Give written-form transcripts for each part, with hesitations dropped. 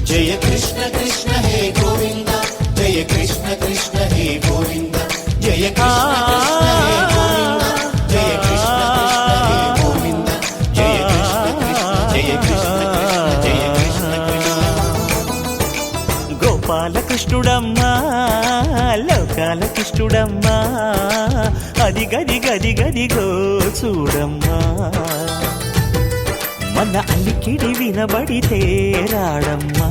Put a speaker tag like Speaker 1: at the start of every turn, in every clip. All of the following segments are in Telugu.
Speaker 1: జయ కృష్ణ కృష్ణ హే గోవింద జయ కృష్ణ కృష్ణ హే గోవింద జయ కృష్ణ కృష్ణ హే గోవింద జయ కృష్ణ కృష్ణ హే గోవింద జయ కృష్ణ కృష్ణ జయ కృష్ణ కృష్ణ జయ కృష్ణ కృష్ణ. గోపాలకృష్ణుడమ్మా లోకాల కృష్ణుడమ్మా అది గది గది గదిగో చూడమ్మా మన అలికిడి వినబడితే రాడమ్మా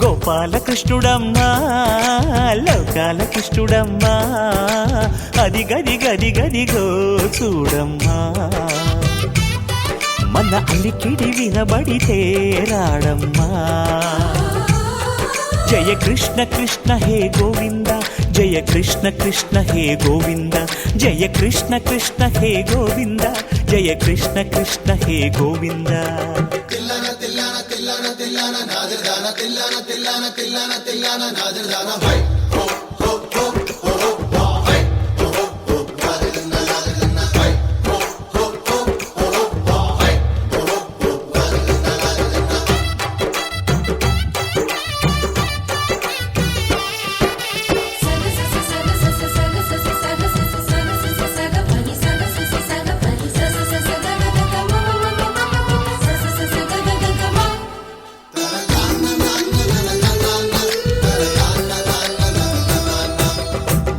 Speaker 1: గోపాలకృష్ణుడమ్మా లోకాల కృష్ణుడమ్మా అది గది గది గదిగో చూడమ్మా మన అలికిడి వినబడితే రాడమ్మా జయ కృష్ణ కృష్ణ హే గోవింద జయ కృష్ణ కృష్ణ హే గోవింద జయ కృష్ణ కృష్ణ హే గోవింద జయ కృష్ణ కృష్ణ హే గోవింద.
Speaker 2: తిల్లన తిల్లన తిల్లన తిల్లన నాదిర్దాన తిల్లన తిల్లన తిల్లన తిల్లన నాదిర్దాన హై హో హో హో హో హో హై హో హో నాదిర్దాన నాదిర్దాన హై హో హో హో హో హో హై హో హో నాదిర్దాన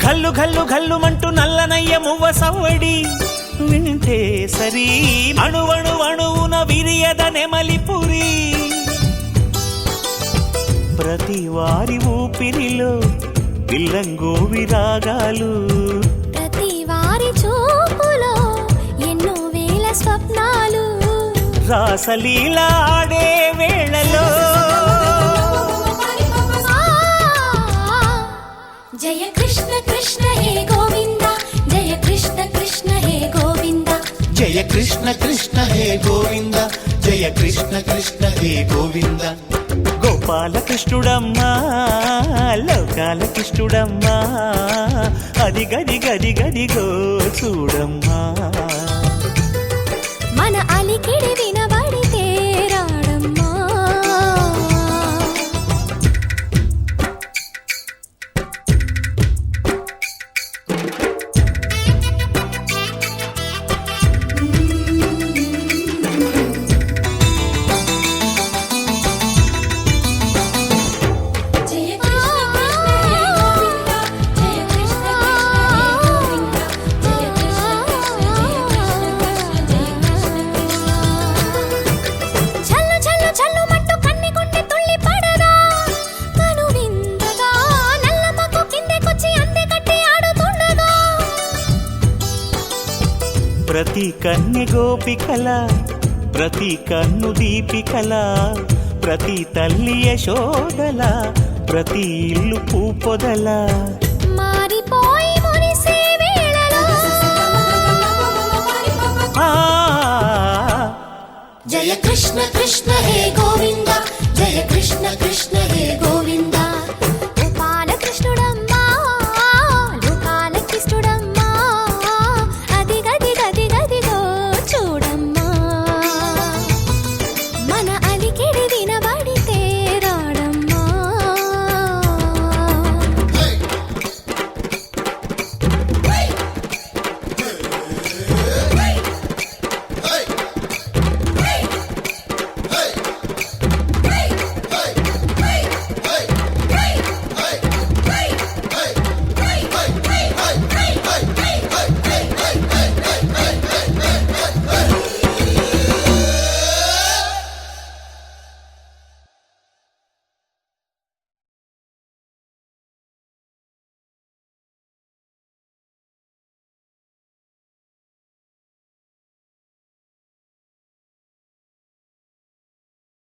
Speaker 3: ఘల్లు ఘల్లు ఘల్లుమంటూ నల్లనయ్య మువ్వ సవ్వడి వింటే సరి అణువణు అణువున విరియద నెమలిపురి ప్రతి వారి ఊపిరిలో పిల్లంగోవి రాగాలు
Speaker 4: ప్రతి వారి చూపులో ఎన్నో వేల స్వప్నాలు
Speaker 3: రాసలీల ఆడే వేళలో
Speaker 4: జయ కృష్ణ కృష్ణ హే గోవింద జయ కృష్ణ కృష్ణ హే గోవింద
Speaker 1: జయ కృష్ణ కృష్ణ హే గోవింద జయ కృష్ణ కృష్ణ హే గోవింద.
Speaker 3: గోపాలకృష్ణుడమ్మా లోకాల కృష్ణుడమ్మా అది గది గది గదిగో చూడమ్మా
Speaker 4: మన అలికిడి వినబడితే రాడమ్మా
Speaker 3: ప్రతి కన్నె గోపికల ప్రతి కన్ను దీపికల ప్రతి తల్లి యశోదల ప్రతి ఇల్లు పూపొదల
Speaker 4: మారిపోయి మురిసే వేళలో జయ కృష్ణ కృష్ణ హే గోవింద జయ కృష్ణ కృష్ణ హే గోవింద